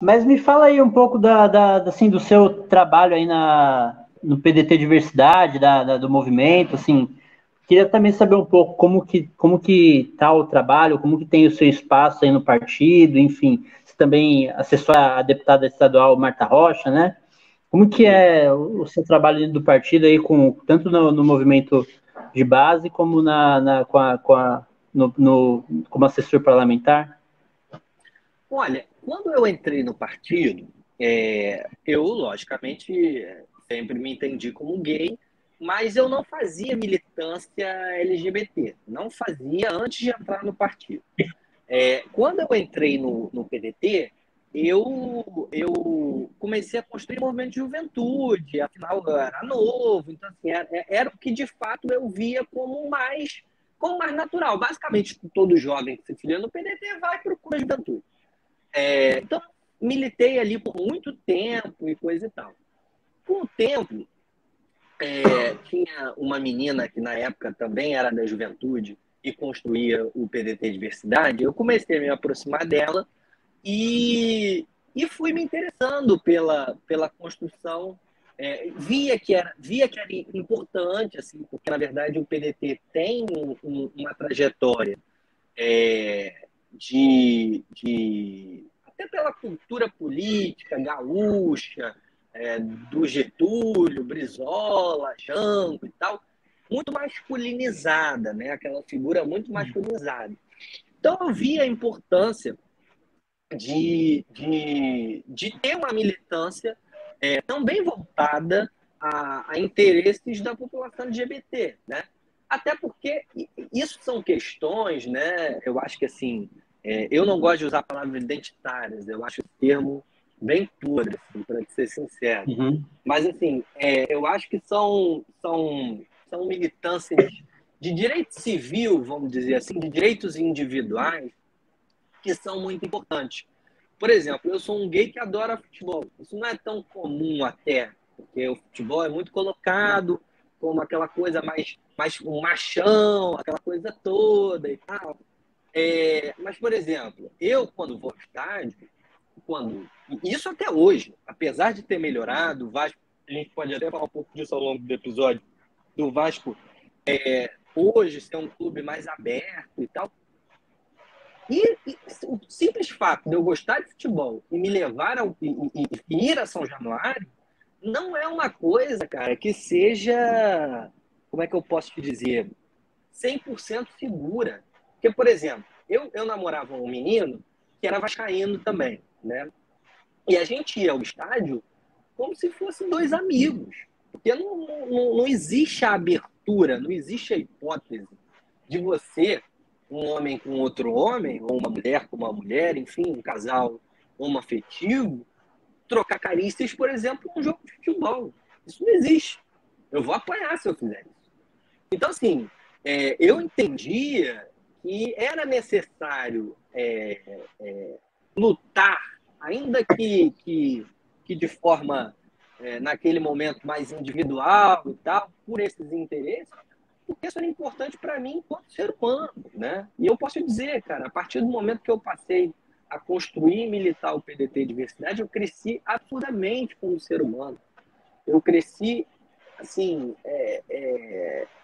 Mas me fala aí um pouco assim, do seu trabalho aí no PDT Diversidade, do movimento, assim. Queria também saber um pouco como que tá o trabalho, como que tem o seu espaço aí no partido, enfim. Você também assessora a deputada estadual Marta Rocha, né? Como que é o seu trabalho dentro do partido aí, tanto no movimento de base como como assessor parlamentar? Olha, quando eu entrei no partido, eu, logicamente, sempre me entendi como gay, mas eu não fazia militância LGBT, não fazia antes de entrar no partido. Quando eu entrei no PDT, eu comecei a construir um movimento de juventude, afinal eu era novo, então assim, era o que de fato eu via como mais natural. Basicamente, todo jovem que se filia no PDT vai procurar juventude. Então, militei ali por muito tempo e coisa e tal. Com o tempo, tinha uma menina que na época também era da juventude e construía o PDT Diversidade. Eu comecei a me aproximar dela e fui me interessando pela construção. Via que era importante, assim, porque na verdade o PDT tem uma trajetória até pela cultura política gaúcha, do Getúlio, Brizola, Jango e tal, muito masculinizada, né? Aquela figura muito masculinizada. Então eu vi a importância de ter uma militância também voltada a interesses da população LGBT, né? Até porque isso são questões, né? Eu acho que assim, eu não gosto de usar palavras identitárias, eu acho o termo bem puro, assim, para ser sincero. Uhum. Mas assim, eu acho que são militâncias de direito civil, vamos dizer assim, de direitos individuais, que são muito importantes. Por exemplo, eu sou um gay que adora futebol. Isso não é tão comum até, porque o futebol é muito colocado como aquela coisa mais um machão, aquela coisa toda e tal. Mas, por exemplo, eu quando vou ao estádio, isso até hoje, apesar de ter melhorado, o Vasco, a gente pode até falar um pouco disso ao longo do episódio, do Vasco hoje ser um clube mais aberto e tal, e o simples fato de eu gostar de futebol e me levar e ir a São Januário não é uma coisa, cara, que seja, como é que eu posso te dizer, 100% segura. Porque, por exemplo, eu namorava um menino que era vascaíno também, né? E a gente ia ao estádio como se fossem dois amigos. Porque não existe a abertura, não existe a hipótese de você, um homem com outro homem, ou uma mulher com uma mulher, enfim, um casal homoafetivo, trocar carícias, por exemplo, num jogo de futebol. Isso não existe. Eu vou apanhar se eu fizer isso. Então, assim, eu entendia que era necessário lutar, ainda que de forma, naquele momento, mais individual e tal, por esses interesses, porque isso era importante para mim enquanto ser humano, né? E eu posso dizer, cara, a partir do momento que eu passei a construir e militar o PDT Diversidade, eu cresci absurdamente como ser humano. Eu cresci, assim,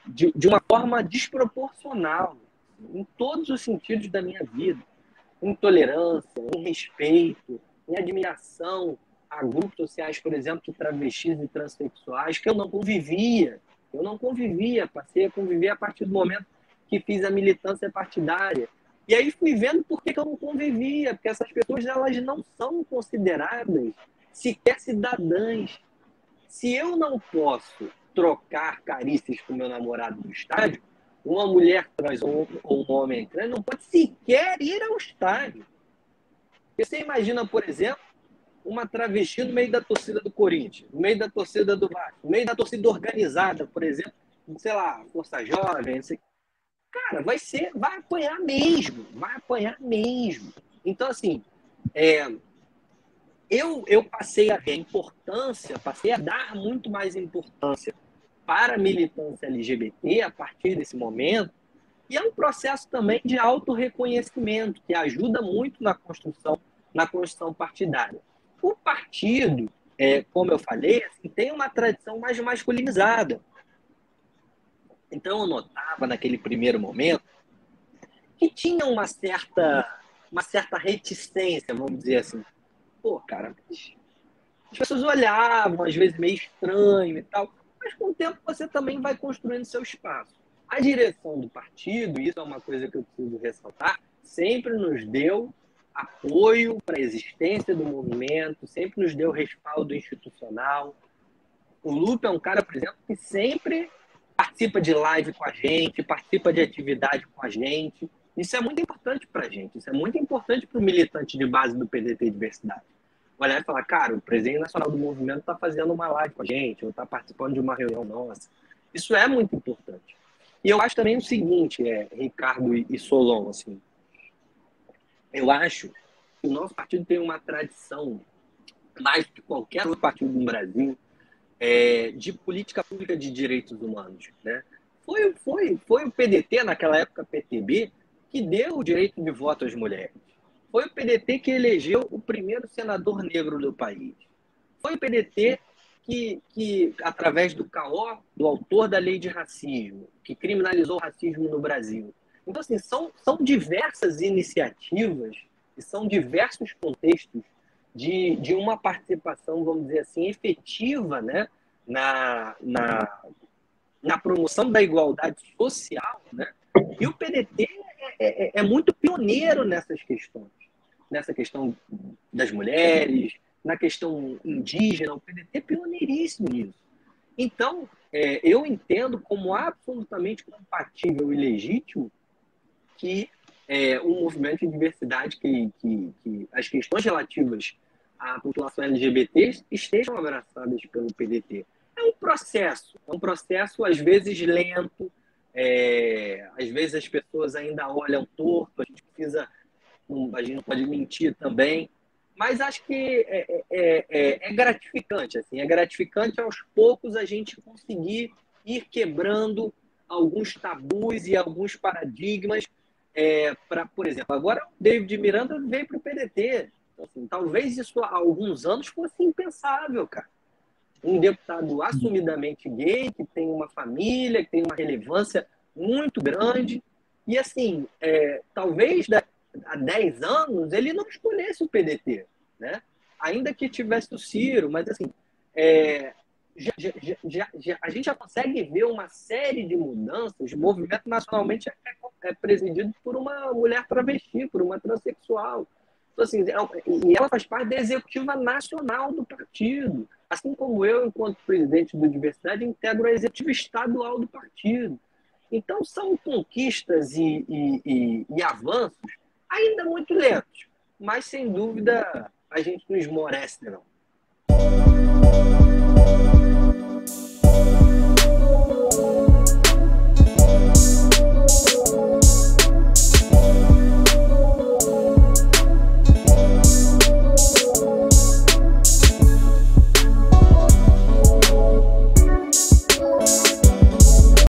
de uma forma desproporcional, em todos os sentidos da minha vida. Em tolerância, em respeito, em admiração a grupos sociais, por exemplo, de travestis e transexuais, que eu não convivia. Eu não convivia, passei a conviver a partir do momento que fiz a militância partidária. E aí fui vendo por que eu não convivia, porque essas pessoas elas não são consideradas sequer cidadãs. Se eu não posso trocar carícias com meu namorado no estádio, uma mulher trans ou um homem trans não pode sequer ir ao estádio. Você imagina, por exemplo, uma travesti no meio da torcida do Corinthians, no meio da torcida do Vasco, no meio da torcida organizada, por exemplo, sei lá, Força Jovem, não sei. Cara, vai apanhar mesmo, vai apanhar mesmo. Então, assim, eu passei a ver a importância, passei a dar muito mais importância para a militância LGBT a partir desse momento, e é um processo também de autorreconhecimento, que ajuda muito na construção, na construção partidária. O partido, como eu falei, assim, tem uma tradição mais masculinizada. Então, eu notava, naquele primeiro momento, que tinha uma certa reticência, vamos dizer assim. Pô, cara, as pessoas olhavam, às vezes meio estranho e tal, mas com o tempo você também vai construindo seu espaço. A direção do partido, isso é uma coisa que eu preciso ressaltar, sempre nos deu apoio para a existência do movimento, sempre nos deu respaldo institucional. O Lupe é um cara, por exemplo, que sempre participa de live com a gente, participa de atividade com a gente. Isso é muito importante para a gente, isso é muito importante para o militante de base do PDT Diversidade. Olhar e falar, cara, o presidente nacional do movimento está fazendo uma live com a gente, ou está participando de uma reunião nossa. Isso é muito importante. E eu acho também o seguinte, Ricardo e Solon, assim, eu acho que o nosso partido tem uma tradição, mais do que qualquer outro partido no Brasil, de política pública de direitos humanos, né? Foi o PDT, naquela época PTB, que deu o direito de voto às mulheres. Foi o PDT que elegeu o primeiro senador negro do país. Foi o PDT que através do CAO, do autor da lei de racismo, que criminalizou o racismo no Brasil. Então, assim, são diversas iniciativas e são diversos contextos de uma participação, vamos dizer assim, efetiva, né, na promoção da igualdade social, né? E o PDT é muito pioneiro nessas questões. Nessa questão das mulheres, na questão indígena, o PDT é pioneiríssimo nisso. Então, eu entendo como absolutamente compatível e legítimo que um movimento de diversidade, que as questões relativas à população LGBT estejam abraçadas pelo PDT. É um processo às vezes lento, às vezes as pessoas ainda olham torto, a gente não pode mentir também, mas acho que é gratificante, assim, é gratificante aos poucos a gente conseguir ir quebrando alguns tabus e alguns paradigmas, por exemplo, agora o David Miranda veio para o PDT, então, assim, talvez isso há alguns anos fosse impensável, cara. Um deputado assumidamente gay, que tem uma família, que tem uma relevância muito grande, e assim, talvez há 10 anos ele não escolhesse o PDT, né? Ainda que tivesse o Ciro, mas assim, a gente já consegue ver uma série de mudanças. O movimento nacionalmente é presidido por uma mulher travesti, por uma transexual. Então, assim, e ela faz parte da executiva nacional do partido. Assim como eu, enquanto presidente do Diversidade, integro a executiva estadual do partido. Então, são conquistas e avanços ainda muito lentos, mas, sem dúvida, a gente não esmorece, não.